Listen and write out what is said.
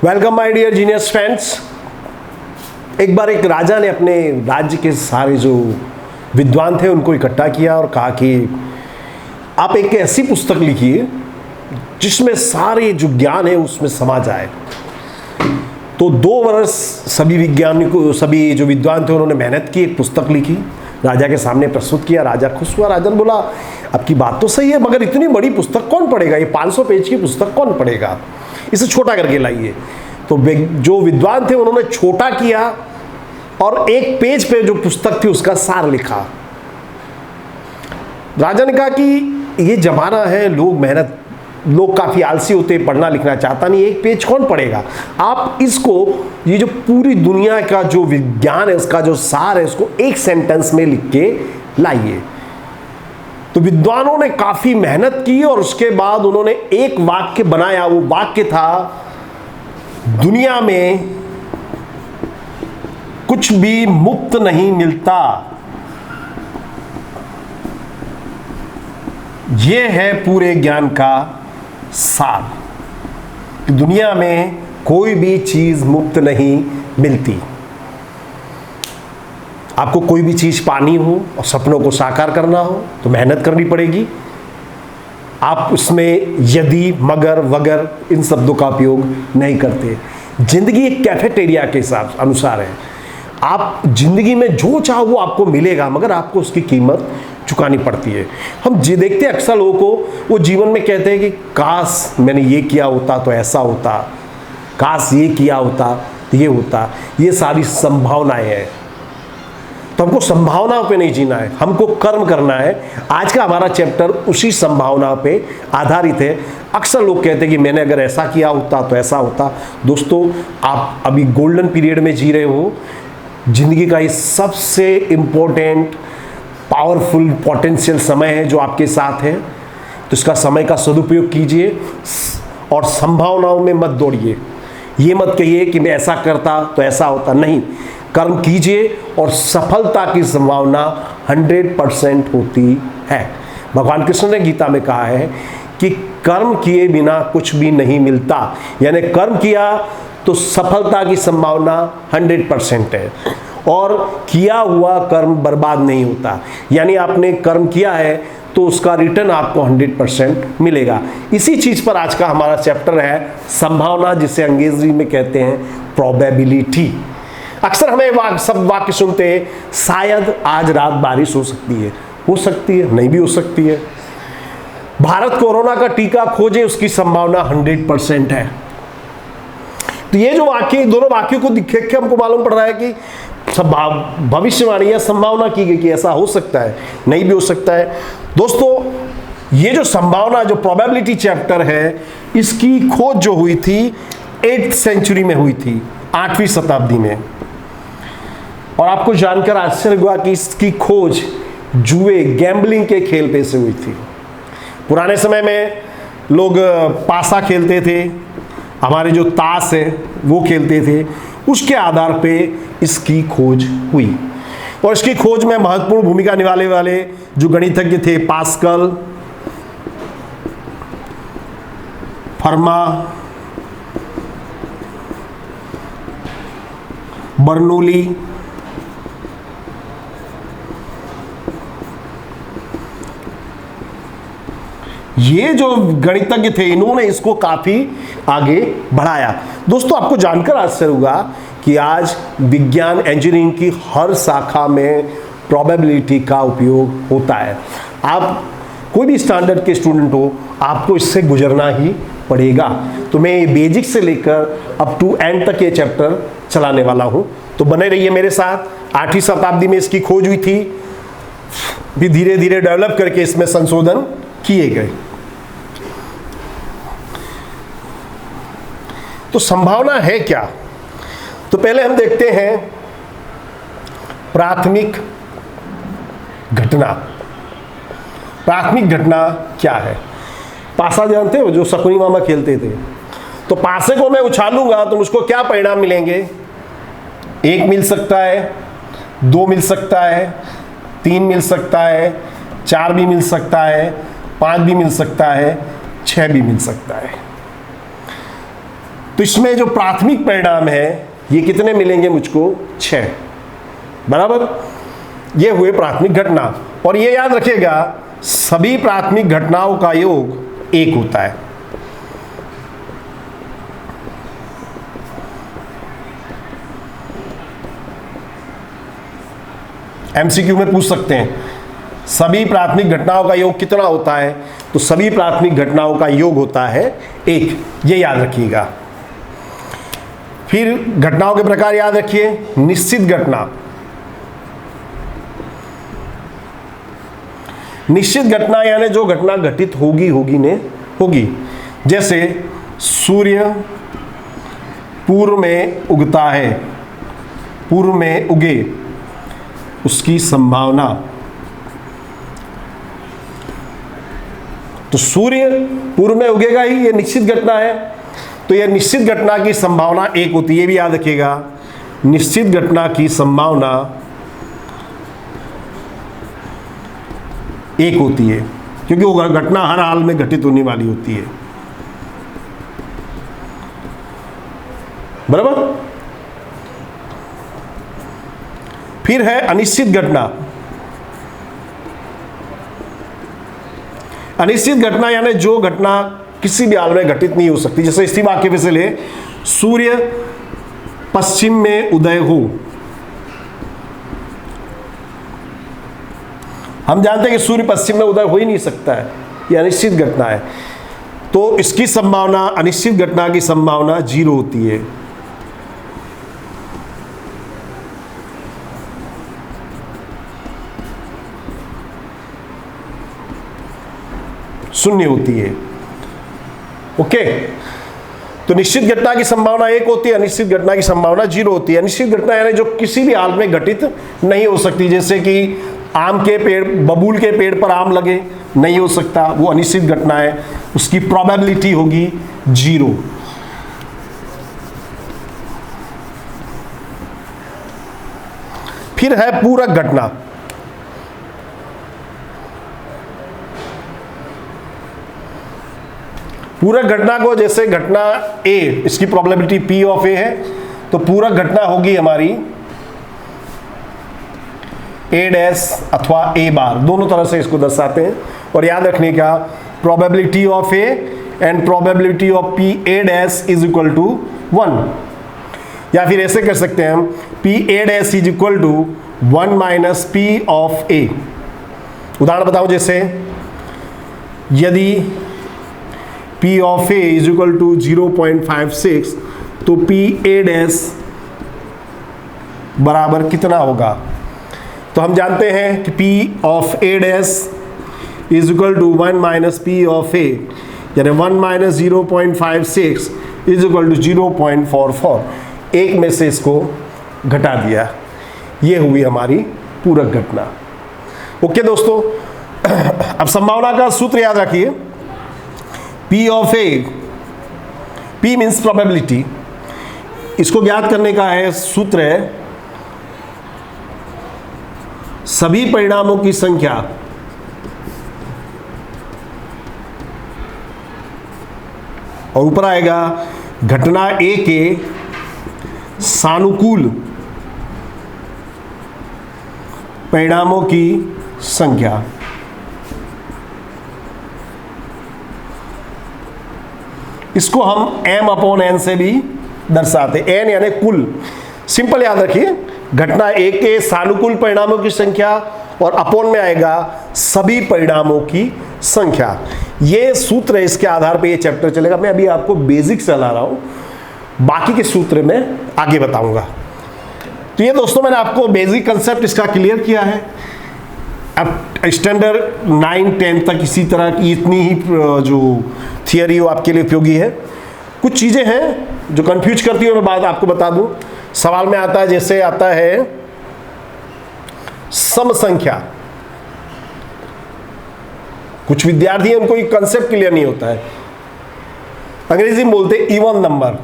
Welcome my dear genius friends. एक बार एक राजा ने अपने राज्य के सारे जो विद्वान थे उनको इकट्ठा किया और कहा कि आप एक ऐसी पुस्तक लिखिए जिसमें सारे जो ज्ञान है उसमें समा जाए। तो 2 वर्ष सभी जो विद्वान थे उन्होंने मेहनत की, एक पुस्तक लिखी, राजा के सामने प्रस्तुत किया। राजा खुश हुआ। राजा ने बोला आपकी बात तो सही है, मगर इतनी बड़ी पुस्तक कौन पढ़ेगा? ये 500 पेज की पुस्तक कौन पढ़ेगा? इसे छोटा करके लाइए। तो जो विद्वान थे उन्होंने छोटा किया और एक पेज पे जो पुस्तक थी उसका सार लिखा। राजा ने कहा कि ये जमाना है, लोग काफी आलसी होते हैं, पढ़ना लिखना चाहता नहीं, एक पेज कौन पढ़ेगा? आप इसको, ये जो पूरी दुनिया का जो विज्ञान है उसका जो सार है उसको एक सेंटेंस में लिख के लाइए। तो विद्वानों ने काफी मेहनत की और उसके बाद उन्होंने एक वाक्य बनाया। वो वाक्य था, दुनिया में कुछ भी मुफ्त नहीं मिलता। यह है पूरे ज्ञान का सार कि दुनिया में कोई भी चीज मुफ्त नहीं मिलती। आपको कोई भी चीज पानी हो और सपनों को साकार करना हो तो मेहनत करनी पड़ेगी। आप उसमें यदि, मगर, वगर इन शब्दों का उपयोग नहीं करते। जिंदगी एक कैफेटेरिया के हिसाब अनुसार है। आप जिंदगी में जो चाहो वो आपको मिलेगा, मगर आपको उसकी कीमत चुकानी पड़ती है। हम देखते हैं अक्सर लोगों को, वो जीवन में कहते हैं कि काश मैंने ये किया होता तो ऐसा होता, काश ये किया होता तो ये होता। ये सारी संभावनाएं हैं। तो हमको संभावनाओं पे नहीं जीना है, हमको कर्म करना है। आज का हमारा चैप्टर उसी संभावनाओं पे आधारित है। अक्सर लोग कहते हैं कि मैंने अगर ऐसा किया होता तो ऐसा होता। दोस्तों, आप अभी गोल्डन पीरियड में जी रहे हो। जिंदगी का ये सबसे इंपॉर्टेंट, पावरफुल, पोटेंशियल समय है जो आपके साथ है। तो इसका समय का सदुपयोग कीजिए और संभावनाओं में मत दौड़िए। ये मत कहिए कि मैं ऐसा करता तो ऐसा होता। नहीं, कर्म कीजिए और सफलता की संभावना 100% होती है। भगवान कृष्ण ने गीता में कहा है कि कर्म किए बिना कुछ भी नहीं मिलता। यानी कर्म किया तो सफलता की संभावना 100% है और किया हुआ कर्म बर्बाद नहीं होता। यानी आपने कर्म किया है तो उसका रिटर्न आपको 100% मिलेगा। इसी चीज पर आज का हमारा चैप्टर है, संभावना, जिसे अंग्रेजी में कहते हैं प्रोबेबिलिटी। अक्सर हमें सब वाक्य सुनते हैं, शायद आज रात बारिश हो सकती है, नहीं भी हो सकती है। भारत कोरोना का टीका खोजे, उसकी संभावना 100% है। तो ये जो वाक्य, दोनों वाक्यों को देख के हमको मालूम पड़ रहा है कि सब भविष्यवाणी या संभावना की गई कि ऐसा हो सकता है, नहीं भी हो सकता है। दोस्तों, ये जो संभावना, जो प्रोबेबिलिटी चैप्टर है, इसकी खोज जो हुई थी 8th सेंचुरी में हुई थी, 8वीं शताब्दी में। और आपको जानकर आश्चर्य हुआ कि इसकी खोज जुए, गैम्बलिंग के खेल पे से हुई थी। पुराने समय में लोग पासा खेलते थे, हमारे जो ताश है वो खेलते थे, उसके आधार पे इसकी खोज हुई। और इसकी खोज में महत्वपूर्ण भूमिका निभाने वाले जो गणितज्ञ थे, पास्कल, फर्मा, बर्नौली, ये जो गणितज्ञ थे, इन्होंने इसको काफी आगे बढ़ाया। दोस्तों, आपको जानकर आश्चर्य होगा कि आज विज्ञान, इंजीनियरिंग की हर शाखा में प्रोबेबिलिटी का उपयोग होता है। आप कोई भी स्टैंडर्ड के स्टूडेंट हो, आपको इससे गुजरना ही पड़ेगा। तो मैं बेसिक से लेकर अप टू एंड तक ये चैप्टर चलाने वाला हूं, तो बने रहिए मेरे साथ। 8वीं शताब्दी में इसकी खोज हुई थी, भी धीरे धीरे डेवलप करके इसमें संशोधन किए गए। तो संभावना है क्या? तो पहले हम देखते हैं प्राथमिक घटना। प्राथमिक घटना क्या है? पासा जानते हो, जो शकुनी मामा खेलते थे। तो पासे को मैं उछालूंगा तो मुझको क्या परिणाम मिलेंगे? 1 मिल सकता है, 2 मिल सकता है, 3 मिल सकता है, 4 भी मिल सकता है, 5 भी मिल सकता है, 6 भी मिल सकता है। तो इसमें जो प्राथमिक परिणाम है ये कितने मिलेंगे मुझको? 6। बराबर, ये हुए प्राथमिक घटना। और ये याद रखिएगा सभी प्राथमिक घटनाओं का योग 1 होता है। एमसीक्यू में पूछ सकते हैं सभी प्राथमिक घटनाओं का योग कितना होता है, तो सभी प्राथमिक घटनाओं का योग होता है 1, ये याद रखिएगा। फिर घटनाओं के प्रकार याद रखिए। निश्चित घटना, निश्चित घटना यानी जो घटना घटित होगी। जैसे सूर्य पूर्व में उगता है, पूर्व में उगे, उसकी संभावना। तो सूर्य पूर्व में उगेगा ही, ये निश्चित घटना है। तो यह निश्चित घटना की संभावना 1 होती है, ये भी याद रखिएगा। निश्चित घटना की संभावना 1 होती है, क्योंकि वो घटना हर हाल में घटित होने वाली होती है। बराबर। फिर है अनिश्चित घटना। अनिश्चित घटना यानी जो घटना किसी भी हाल में घटित नहीं हो सकती। जैसे इसी वाक्य में से ले, सूर्य पश्चिम में उदय हो। हम जानते हैं कि सूर्य पश्चिम में उदय हो ही नहीं सकता है, यह अनिश्चित घटना है। तो इसकी संभावना, अनिश्चित घटना की संभावना 0 होती है। शून्य होती है। ओके, तो निश्चित घटना की संभावना 1 होती है, अनिश्चित घटना की संभावना 0 होती है। अनिश्चित घटना यानी जो किसी भी हाल में घटित नहीं हो सकती। जैसे कि आम के पेड़, बबूल के पेड़ पर आम लगे, नहीं हो सकता, वो अनिश्चित घटना है। उसकी प्रोबेबिलिटी होगी 0। फिर है पूरक घटना। पूरक घटना को, जैसे घटना A, इसकी प्रोबेबिलिटी P ऑफ A है, तो पूरक घटना होगी हमारी A डैश अथवा A बार, दोनों तरह से इसको दर्शाते हैं। और याद रखने का, probability of A and probability of P A dash is equal to 1। या फिर ऐसे कर सकते हैं हम, P A dash is equal to 1 minus P of A। उदाहरण बताओ, जैसे यदि P of A is equal to 0.56, तो P A डैश बराबर कितना होगा? तो हम जानते हैं कि P of A dash is equal to 1 minus P of A, यानी 1 माइनस 0.56 इज इक्वल टू 0.44। एक में से इसको घटा दिया, ये हुई हमारी पूरक घटना। ओके दोस्तों, अब संभावना का सूत्र याद रखिए। P of A, P means probability, इसको ज्ञात करने का है सूत्र है सभी परिणामों की संख्या और ऊपर आएगा घटना A के सानुकूल परिणामों की संख्या। इसको हम m अपॉन n से भी दर्शाते, n यानी कुल। सिंपल याद रखिए, घटना A के सानुकूल परिणामों की संख्या और अपॉन में आएगा सभी परिणामों की संख्या। ये सूत्र है, इसके आधार पे ये चैप्टर चलेगा। मैं अभी आपको बेसिक चला रहा हूं, बाकी के सूत्र में आगे बताऊंगा। तो ये दोस्तों मैंने आपको बेसिक कंसेप्ट इसका क्लियर किया है। अब स्टैंडर्ड 9, 10 तक इसी तरह की इतनी ही जो थियरी वो आपके लिए उपयोगी है। कुछ चीज़ें हैं जो कंफ्यूज करती है, मैं बात आपको बता दूं। सवाल में आता है, जैसे आता है सम संख्या। कुछ विद्यार्थी हैं, उनको ये कंसेप्ट क्लियर नहीं होता है। अंग्रेजी में बोलते हैं इवन नंबर।